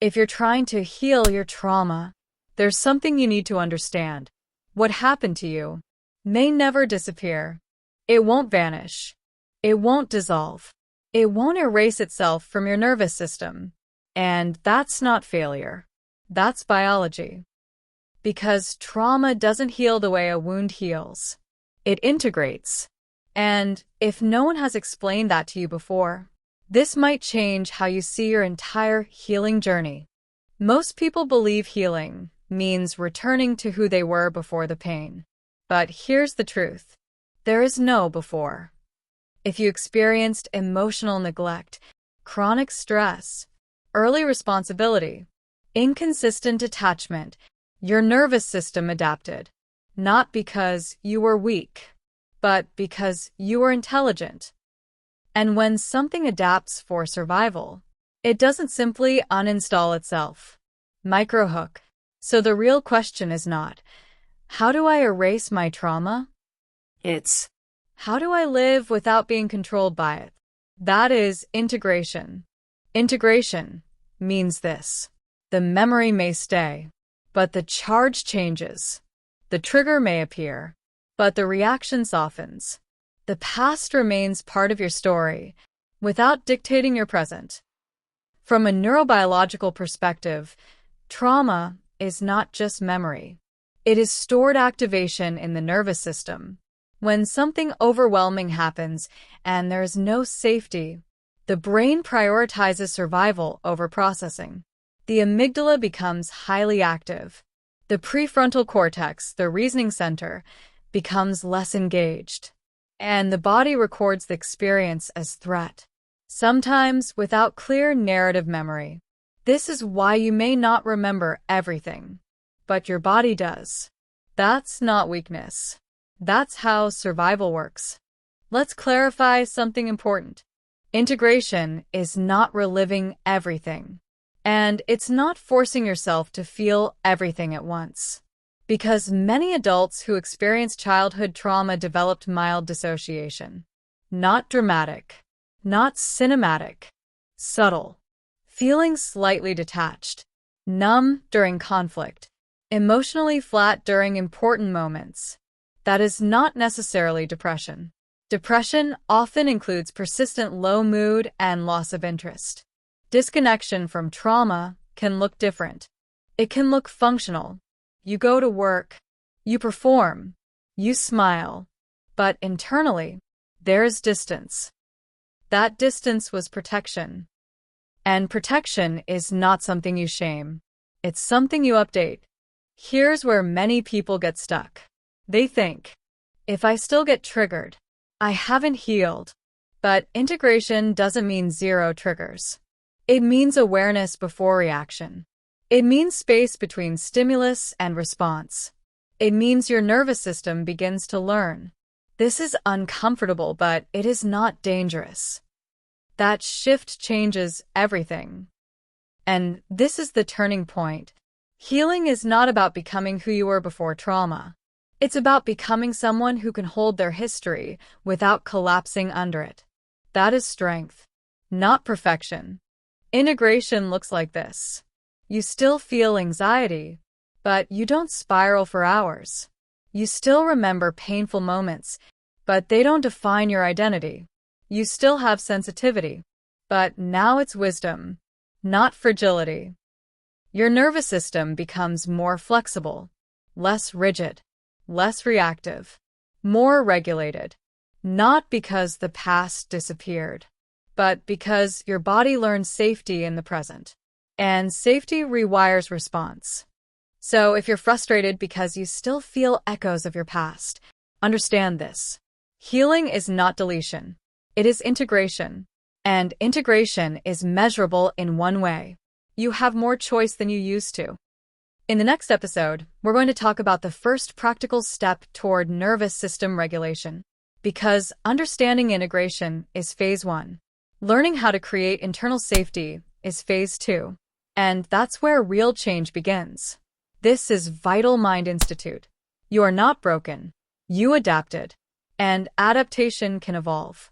If you're trying to heal your trauma, there's something you need to understand. What happened to you may never disappear. It won't vanish. It won't dissolve. It won't erase itself from your nervous system. And that's not failure. That's biology. Because trauma doesn't heal the way a wound heals. It integrates. And if no one has explained that to you before, this might change how you see your entire healing journey. Most people believe healing means returning to who they were before the pain. But here's the truth. There is no before. If you experienced emotional neglect, chronic stress, early responsibility, inconsistent attachment, your nervous system adapted, not because you were weak, but because you were intelligent. And when something adapts for survival, it doesn't simply uninstall itself. Microhook. So the real question is not, how do I erase my trauma? It's, how do I live without being controlled by it? That is integration. Integration means this. The memory may stay, but the charge changes. The trigger may appear, but the reaction softens. The past remains part of your story, without dictating your present. From a neurobiological perspective, trauma is not just memory. It is stored activation in the nervous system. When something overwhelming happens and there is no safety, the brain prioritizes survival over processing. The amygdala becomes highly active. The prefrontal cortex, the reasoning center, becomes less engaged. And the body records the experience as threat, sometimes without clear narrative memory. This is why you may not remember everything, but your body does. That's not weakness. That's how survival works. Let's clarify something important. Integration is not reliving everything. And it's not forcing yourself to feel everything at once. Because many adults who experience childhood trauma developed mild dissociation. Not dramatic, not cinematic, subtle. Feeling slightly detached, numb during conflict, emotionally flat during important moments. That is not necessarily depression. Depression often includes persistent low mood and loss of interest. Disconnection from trauma can look different. It can look functional. You go to work, you perform, you smile, but internally, there's distance. That distance was protection. And protection is not something you shame. It's something you update. Here's where many people get stuck. They think, if I still get triggered, I haven't healed. But integration doesn't mean zero triggers. It means awareness before reaction. It means space between stimulus and response. It means your nervous system begins to learn. This is uncomfortable, but it is not dangerous. That shift changes everything. And this is the turning point. Healing is not about becoming who you were before trauma. It's about becoming someone who can hold their history without collapsing under it. That is strength, not perfection. Integration looks like this. You still feel anxiety, but you don't spiral for hours. You still remember painful moments, but they don't define your identity. You still have sensitivity, but now it's wisdom, not fragility. Your nervous system becomes more flexible, less rigid, less reactive, more regulated, not because the past disappeared, but because your body learns safety in the present. And safety rewires response. So if you're frustrated because you still feel echoes of your past, understand this. Healing is not deletion. It is integration. And integration is measurable in one way. You have more choice than you used to. In the next episode, we're going to talk about the first practical step toward nervous system regulation. Because understanding integration is phase 1. Learning how to create internal safety is phase 2. And that's where real change begins. This is Vital Mind Institute. You are not broken. You adapted. And adaptation can evolve.